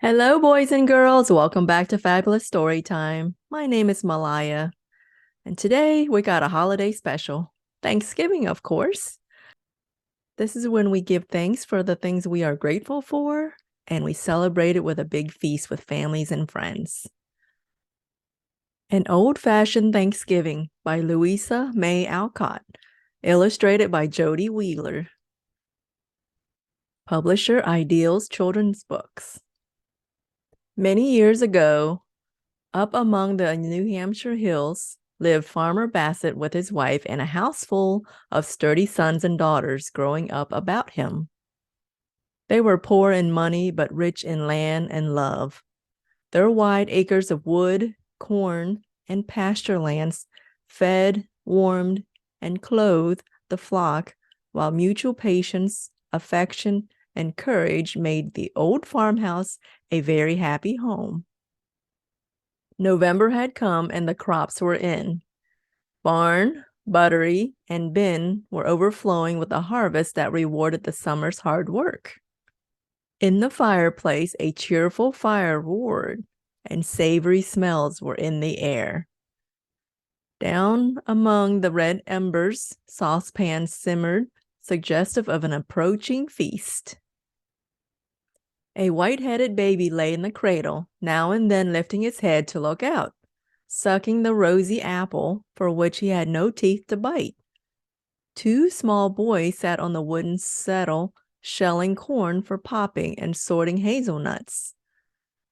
Hello, boys and girls. Welcome back to Fabulous Story Time. My name is Malaya, and today we got a holiday special. Thanksgiving, of course. This is when we give thanks for the things we are grateful for, and we celebrate it with a big feast with families and friends. An Old-Fashioned Thanksgiving by Louisa May Alcott, illustrated by Jody Wheeler. Publisher Ideals Children's Books. Many years ago, up among the New Hampshire hills lived Farmer Bassett with his wife and a house full of sturdy sons and daughters growing up about him. They were poor in money but rich in land and love. Their wide acres of wood, corn, and pasture lands fed, warmed, and clothed the flock, while mutual patience, affection, and courage made the old farmhouse a very happy home. November had come and the crops were in. Barn, buttery, and bin were overflowing with a harvest that rewarded the summer's hard work. In the fireplace, a cheerful fire roared, and savory smells were in the air. Down among the red embers, saucepans simmered, suggestive of an approaching feast. A white-headed baby lay in the cradle, now and then lifting its head to look out, sucking the rosy apple for which he had no teeth to bite. Two small boys sat on the wooden settle, shelling corn for popping and sorting hazelnuts.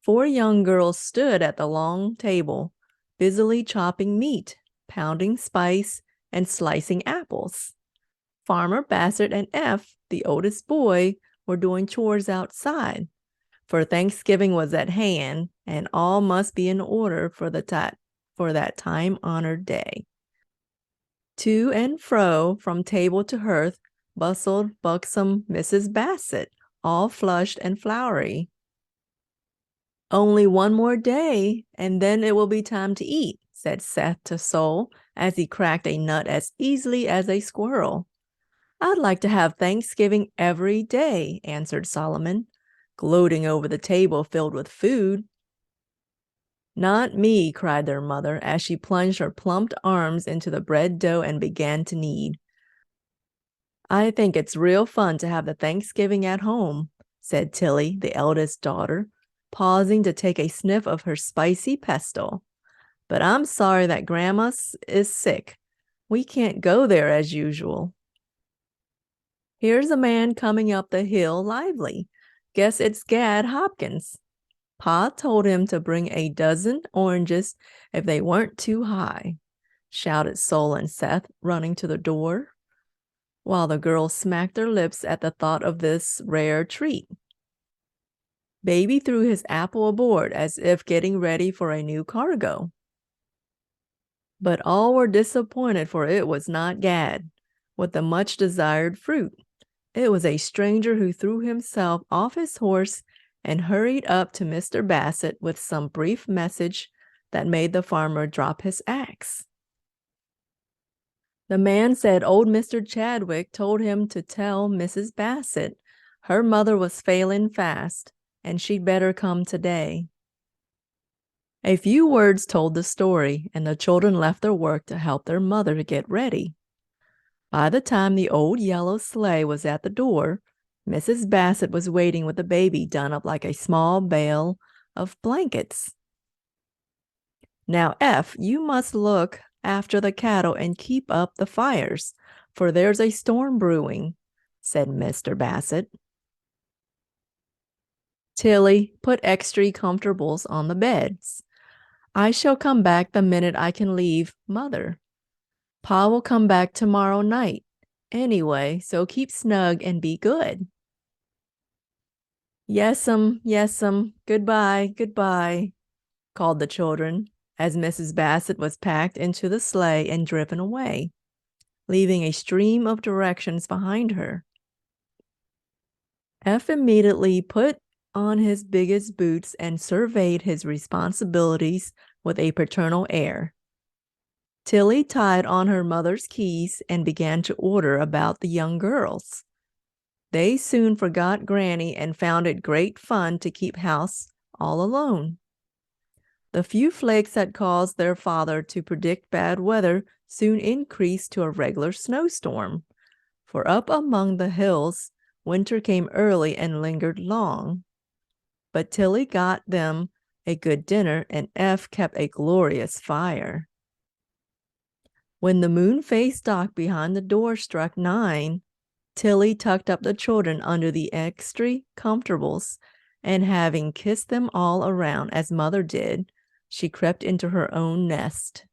Four young girls stood at the long table, busily chopping meat, pounding spice, and slicing apples. Farmer Bassett and Eph, the oldest boy, were doing chores outside, for Thanksgiving was at hand, and all must be in order for that time-honored day. To and fro, from table to hearth, bustled buxom Mrs. Bassett, all flushed and flowery. "Only one more day, and then it will be time to eat," said Seth to Sol, as he cracked a nut as easily as a squirrel. "I'd like to have Thanksgiving every day," answered Solomon, gloating over the table filled with food. "Not me," cried their mother, as she plunged her plump arms into the bread dough and began to knead. "I think it's real fun to have the Thanksgiving at home," said Tilly, the eldest daughter, pausing to take a sniff of her spicy pesto. "But I'm sorry that Grandma is sick. We can't go there as usual." "Here's a man coming up the hill lively. Guess it's Gad Hopkins. Pa told him to bring a dozen oranges if they weren't too high," shouted Sol and Seth, running to the door, while the girls smacked their lips at the thought of this rare treat. Baby threw his apple aboard as if getting ready for a new cargo. But all were disappointed, for it was not Gad with the much-desired fruit. It was a stranger who threw himself off his horse and hurried up to Mr. Bassett with some brief message that made the farmer drop his axe. The man said old Mr. Chadwick told him to tell Mrs. Bassett her mother was failing fast, and she'd better come today. A few words told the story, and the children left their work to help their mother get ready. By the time the old yellow sleigh was at the door, Mrs. Bassett was waiting with the baby done up like a small bale of blankets. "Now, Eph, you must look after the cattle and keep up the fires, for there's a storm brewing," said Mr. Bassett. "Tilly, put extra comfortables on the beds. I shall come back the minute I can leave Mother. Pa will come back tomorrow night anyway, so keep snug and be good." "Yes'm, yes'm, goodbye, goodbye," called the children, as Mrs. Bassett was packed into the sleigh and driven away, leaving a stream of directions behind her. Eph immediately put on his biggest boots and surveyed his responsibilities with a paternal air. Tilly tied on her mother's keys and began to order about the young girls. They soon forgot Granny and found it great fun to keep house all alone. The few flakes that caused their father to predict bad weather soon increased to a regular snowstorm, for up among the hills, winter came early and lingered long. But Tilly got them a good dinner, and F kept a glorious fire. When the moon-faced dock behind the door struck 9, Tilly tucked up the children under the extra comfortables, and having kissed them all around as Mother did, she crept into her own nest.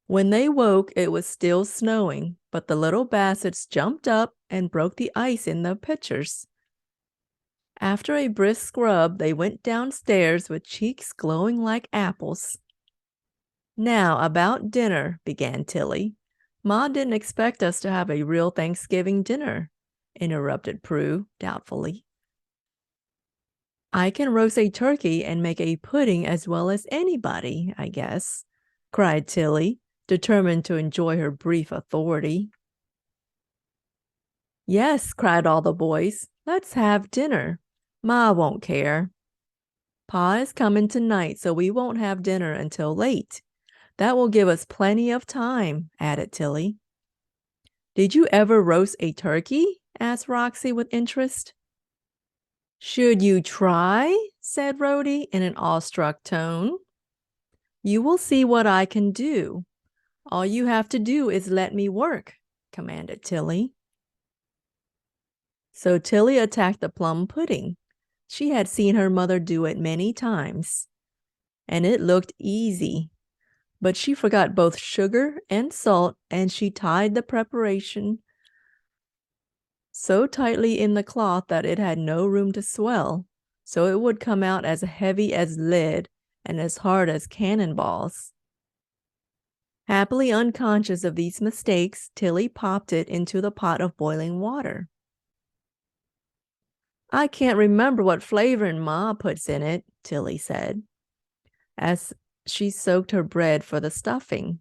When they woke, it was still snowing, but the little Bassets jumped up and broke the ice in the pitchers. After a brisk scrub, they went downstairs with cheeks glowing like apples. "Now, about dinner," began Tilly. "Ma didn't expect us to have a real Thanksgiving dinner," interrupted Prue doubtfully. "I can roast a turkey and make a pudding as well as anybody, I guess," cried Tilly, determined to enjoy her brief authority. "Yes," cried all the boys, "let's have dinner. Ma won't care. Pa is coming tonight, so we won't have dinner until late. That will give us plenty of time," added Tilly. "Did you ever roast a turkey?" asked Roxy with interest. "Should you try?" said Rhodey in an awestruck tone. "You will see what I can do. All you have to do is let me work," commanded Tilly. So Tilly attacked the plum pudding. She had seen her mother do it many times, and it looked easy. But she forgot both sugar and salt, and she tied the preparation so tightly in the cloth that it had no room to swell, so it would come out as heavy as lead and as hard as cannonballs. Happily unconscious of these mistakes, Tilly popped it into the pot of boiling water. "I can't remember what flavoring Ma puts in it," Tilly said, as she soaked her bread for the stuffing.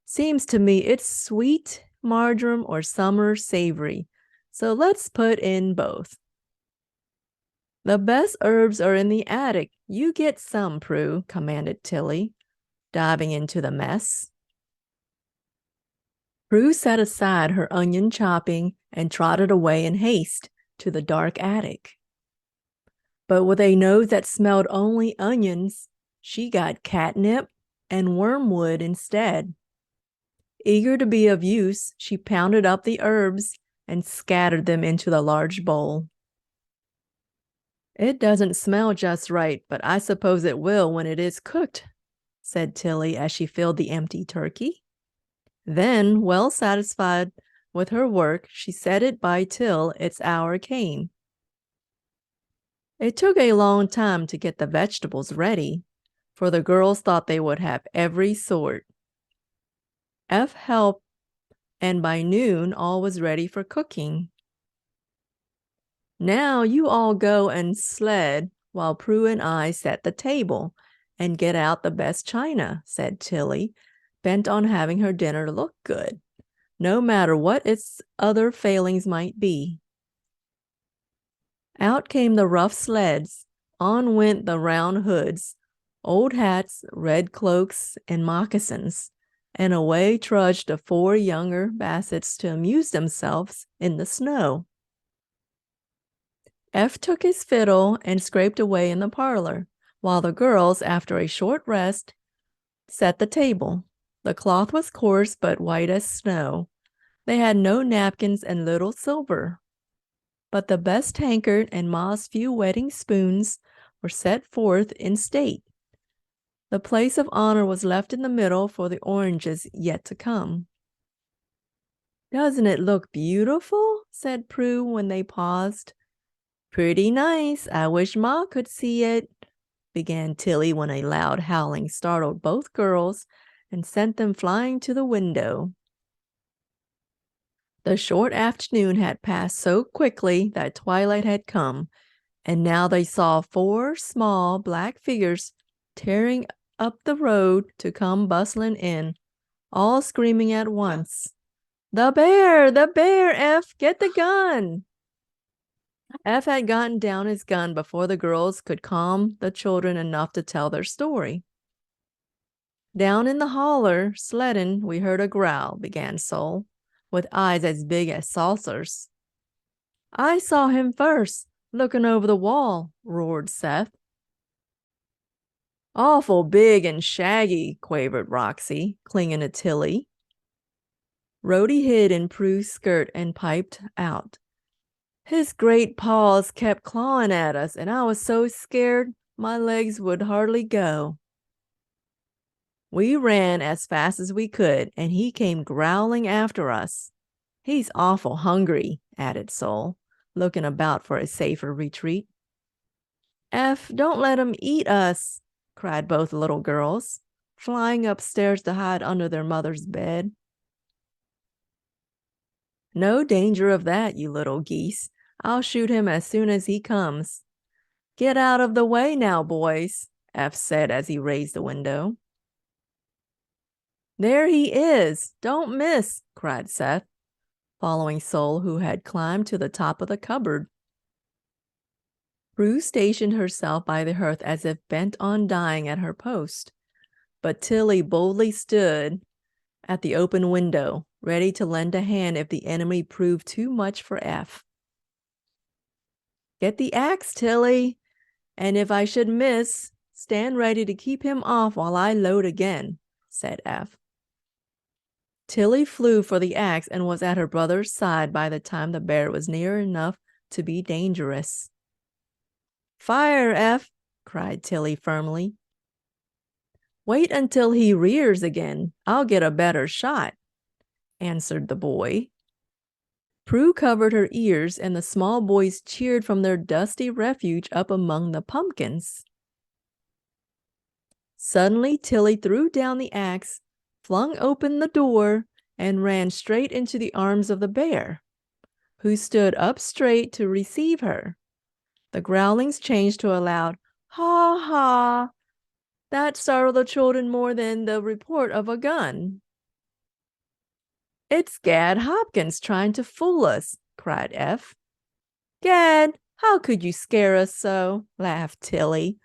"Seems to me it's sweet, marjoram, or summer savory, so let's put in both." "The best herbs are in the attic. You get some, Prue," commanded Tilly, diving into the mess. Prue set aside her onion chopping and trotted away in haste to the dark attic. But with a nose that smelled only onions, she got catnip and wormwood instead. Eager to be of use, she pounded up the herbs and scattered them into the large bowl. "It doesn't smell just right, but I suppose it will when it is cooked," said Tilly as she filled the empty turkey. Then, well satisfied with her work, she set it by till its hour came. It took a long time to get the vegetables ready, for the girls thought they would have every sort. F helped, and by noon all was ready for cooking. "Now you all go and sled while Prue and I set the table and get out the best china," said Tilly, bent on having her dinner look good, no matter what its other failings might be. Out came the rough sleds, on went the round hoods, old hats, red cloaks, and moccasins, and away trudged the 4 younger Bassets to amuse themselves in the snow. F took his fiddle and scraped away in the parlor, while the girls, after a short rest, set the table. The cloth was coarse but white as snow. They had no napkins and little silver, but the best tankard and Ma's few wedding spoons were set forth in state. The place of honor was left in the middle for the oranges yet to come. "Doesn't it look beautiful?" said Prue when they paused. "Pretty nice. I wish Ma could see it," began Tilly when a loud howling startled both girls and sent them flying to the window. The short afternoon had passed so quickly that twilight had come, and now they saw 4 small black figures tearing up the road to come bustling in, all screaming at once, "The bear! The bear, F! Get the gun!" F had gotten down his gun before the girls could calm the children enough to tell their story. Down in the holler, sledding, we heard a growl, began Sol, with eyes as big as saucers. I saw him first, looking over the wall, roared Seth. Awful big and shaggy, quavered Roxy, clinging to Tilly. Rhodey hid in Prue's skirt and piped out. His great paws kept clawing at us, and I was so scared my legs would hardly go. We ran as fast as we could, and he came growling after us. He's awful hungry, added Sol, looking about for a safer retreat. F, don't let him eat us, cried both little girls, flying upstairs to hide under their mother's bed. No danger of that, you little geese. I'll shoot him as soon as he comes. Get out of the way now, boys, F said as he raised the window. There he is. Don't miss, cried Seth, following Sol, who had climbed to the top of the cupboard. Prue stationed herself by the hearth as if bent on dying at her post, but Tilly boldly stood at the open window, ready to lend a hand if the enemy proved too much for F. Get the axe, Tilly, and if I should miss, stand ready to keep him off while I load again, said F. Tilly flew for the axe and was at her brother's side by the time the bear was near enough to be dangerous. Fire, F, cried Tilly firmly. Wait until he rears again. I'll get a better shot, answered the boy. Prue covered her ears, and the small boys cheered from their dusty refuge up among the pumpkins. Suddenly, Tilly threw down the axe, flung open the door, and ran straight into the arms of the bear, who stood up straight to receive her. The growlings changed to a loud ha ha. That startled the children more than the report of a gun. It's Gad Hopkins trying to fool us, cried F. Gad, how could you scare us so? Laughed Tilly.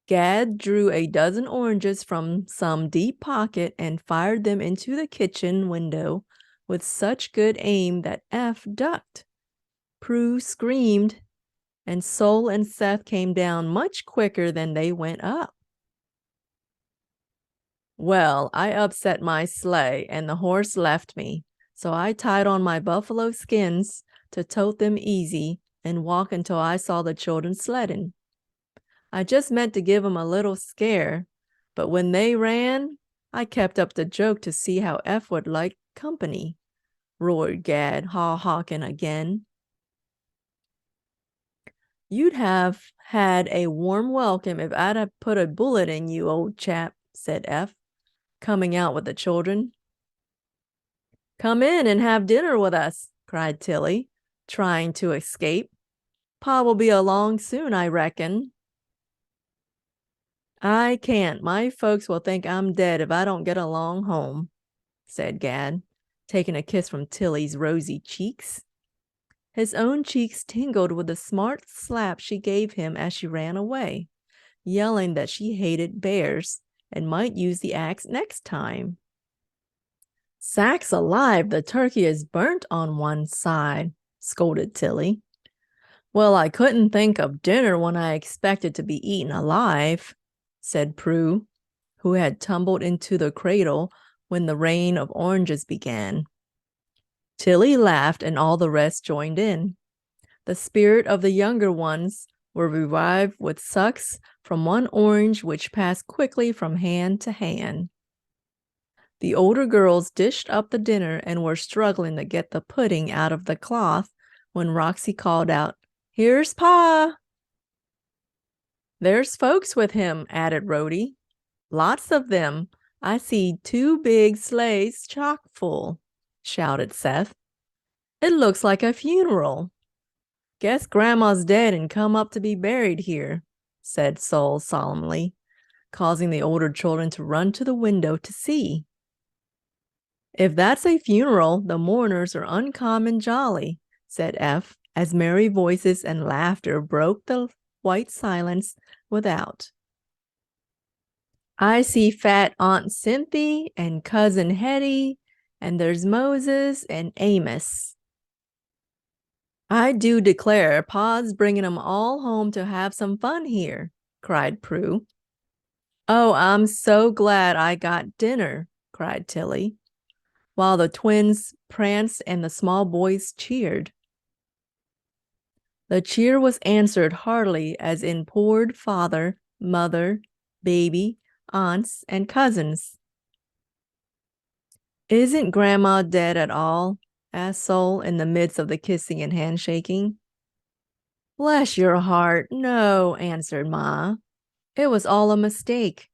Gad drew a dozen oranges from some deep pocket and fired them into the kitchen window with such good aim that F ducked. Prue screamed, and Sol and Seth came down much quicker than they went up. Well, I upset my sleigh, and the horse left me, so I tied on my buffalo skins to tote them easy and walk until I saw the children sledding. I just meant to give 'em a little scare, but when they ran, I kept up the joke to see how F would like company, roared Gad, haw-hawking again. You'd have had a warm welcome if I'd have put a bullet in you, old chap, said F, coming out with the children. Come in and have dinner with us, cried Tilly, trying to escape. Pa will be along soon, I reckon. I can't. My folks will think I'm dead if I don't get along home, said Gad, taking a kiss from Tilly's rosy cheeks. His own cheeks tingled with the smart slap she gave him as she ran away, yelling that she hated bears and might use the axe next time. Sakes alive, the turkey is burnt on one side, scolded Tilly. Well, I couldn't think of dinner when I expected to be eaten alive, said Prue, who had tumbled into the cradle when the rain of oranges began. Tilly laughed, and all the rest joined in. The spirit of the younger ones were revived with sucks from one orange which passed quickly from hand to hand. The older girls dished up the dinner and were struggling to get the pudding out of the cloth when Roxy called out, Here's Pa! There's folks with him, added Rhodey. Lots of them. I see 2 big sleighs chock full, shouted Seth. It looks like a funeral. Guess Grandma's dead and come up to be buried here, said Sol solemnly, causing the older children to run to the window to see. If that's a funeral, the mourners are uncommon jolly, said F, as merry voices and laughter broke the white silence without. I see fat Aunt Cynthia and Cousin Hetty, and there's Moses and Amos. I do declare, Pa's bringing 'em all home to have some fun here, cried Prue. Oh, I'm so glad I got dinner, cried Tilly, while the twins pranced and the small boys cheered. The cheer was answered heartily as in poured father, mother, baby, aunts, and cousins. Isn't Grandma dead at all? Asked Sol in the midst of the kissing and handshaking. Bless your heart, no, answered Ma. It was all a mistake.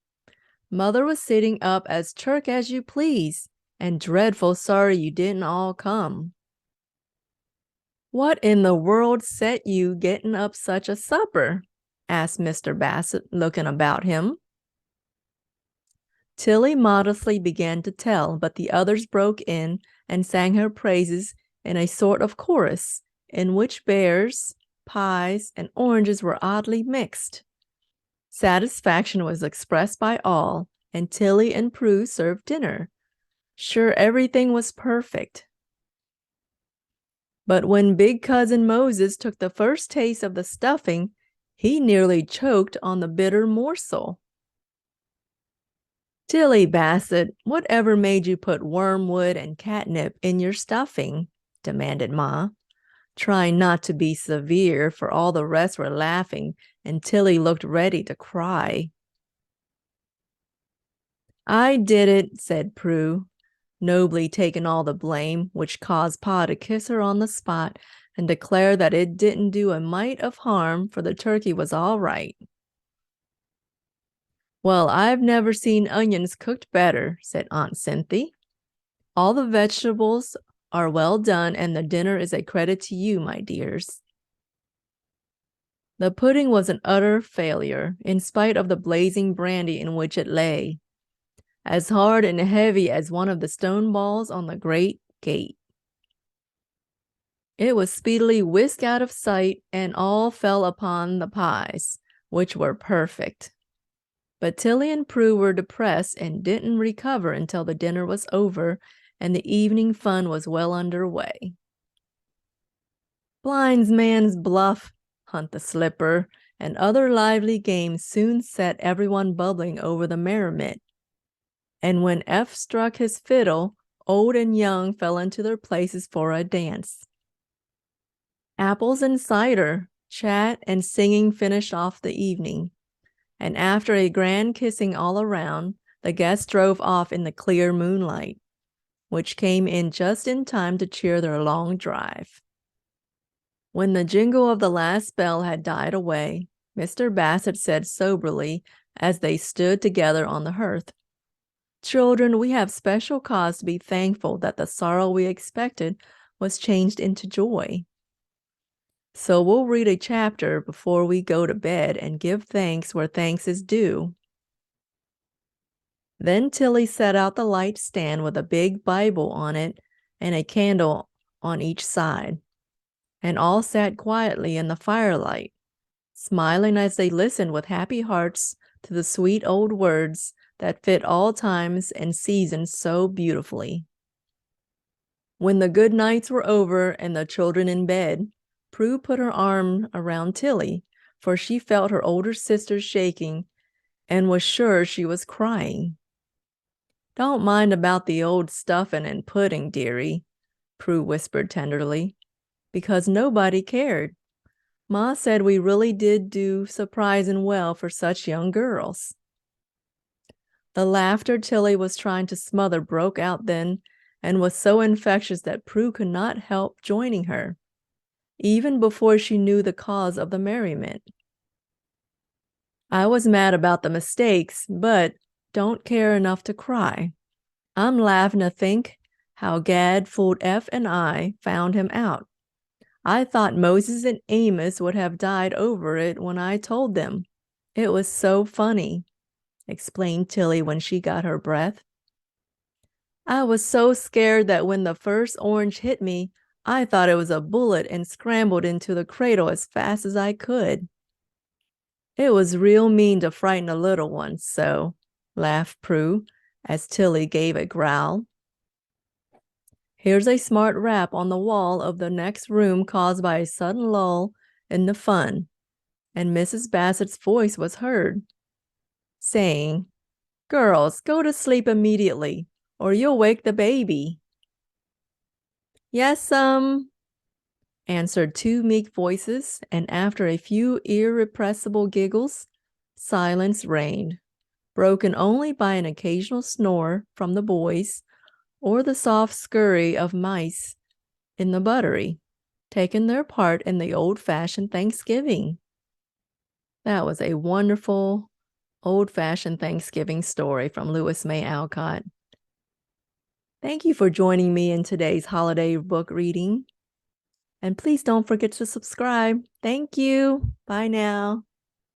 Mother was sitting up as chirk as you please, and dreadful sorry you didn't all come. What in the world set you getting up such a supper? Asked Mr. Bassett, looking about him. Tilly modestly began to tell, but the others broke in and sang her praises in a sort of chorus, in which bears, pies, and oranges were oddly mixed. Satisfaction was expressed by all, and Tilly and Prue served dinner. Sure, everything was perfect. But when big cousin Moses took the first taste of the stuffing, he nearly choked on the bitter morsel. Tilly Bassett, whatever made you put wormwood and catnip in your stuffing? Demanded Ma, trying not to be severe, for all the rest were laughing, and Tilly looked ready to cry. I did it, said Prue, nobly taking all the blame, which caused Pa to kiss her on the spot and declare that it didn't do a mite of harm, for the turkey was all right. Well, I've never seen onions cooked better, said Aunt Cynthia. All the vegetables are well done, and the dinner is a credit to you, my dears. The pudding was an utter failure, in spite of the blazing brandy in which it lay, as hard and heavy as one of the stone balls on the great gate. It was speedily whisked out of sight, and all fell upon the pies, which were perfect. But Tilly and Prue were depressed and didn't recover until the dinner was over and the evening fun was well under way. Blindsman's Bluff, Hunt the Slipper, and other lively games soon set everyone bubbling over the merriment. And when F struck his fiddle, old and young fell into their places for a dance. Apples and cider, chat, and singing finished off the evening, and after a grand kissing all around, the guests drove off in the clear moonlight, which came in just in time to cheer their long drive. When the jingle of the last bell had died away, Mr. Bassett said soberly, as they stood together on the hearth, "Children, we have special cause to be thankful that the sorrow we expected was changed into joy. So we'll read a chapter before we go to bed and give thanks where thanks is due." Then Tilly set out the light stand with a big Bible on it and a candle on each side, and all sat quietly in the firelight, smiling as they listened with happy hearts to the sweet old words that fit all times and seasons so beautifully. When the good nights were over and the children in bed, Prue put her arm around Tilly, for she felt her older sister shaking and was sure she was crying. "Don't mind about the old stuffing and pudding, dearie," Prue whispered tenderly, "because nobody cared. Ma said we really did do surprising well for such young girls." The laughter Tilly was trying to smother broke out then, and was so infectious that Prue could not help joining her, even before she knew the cause of the merriment. "I was mad about the mistakes, but don't care enough to cry. I'm laughing to think how Gad fooled F and I found him out. I thought Moses and Amos would have died over it when I told them. It was so funny," explained Tilly when she got her breath. "I was so scared that when the first orange hit me, I thought it was a bullet and scrambled into the cradle as fast as I could. It was real mean to frighten a little one, so, laughed Prue, as Tilly gave a growl. Here's a smart rap on the wall of the next room caused by a sudden lull in the fun, and Mrs. Bassett's voice was heard, saying, "Girls, go to sleep immediately, or you'll wake the baby." "Yes'm," answered two meek voices, and after a few irrepressible giggles, silence reigned, broken only by an occasional snore from the boys or the soft scurry of mice in the buttery, taking their part in the old-fashioned Thanksgiving. That was a wonderful old-fashioned Thanksgiving story from Louisa May Alcott. Thank you for joining me in today's holiday book reading. And please don't forget to subscribe. Thank you. Bye now.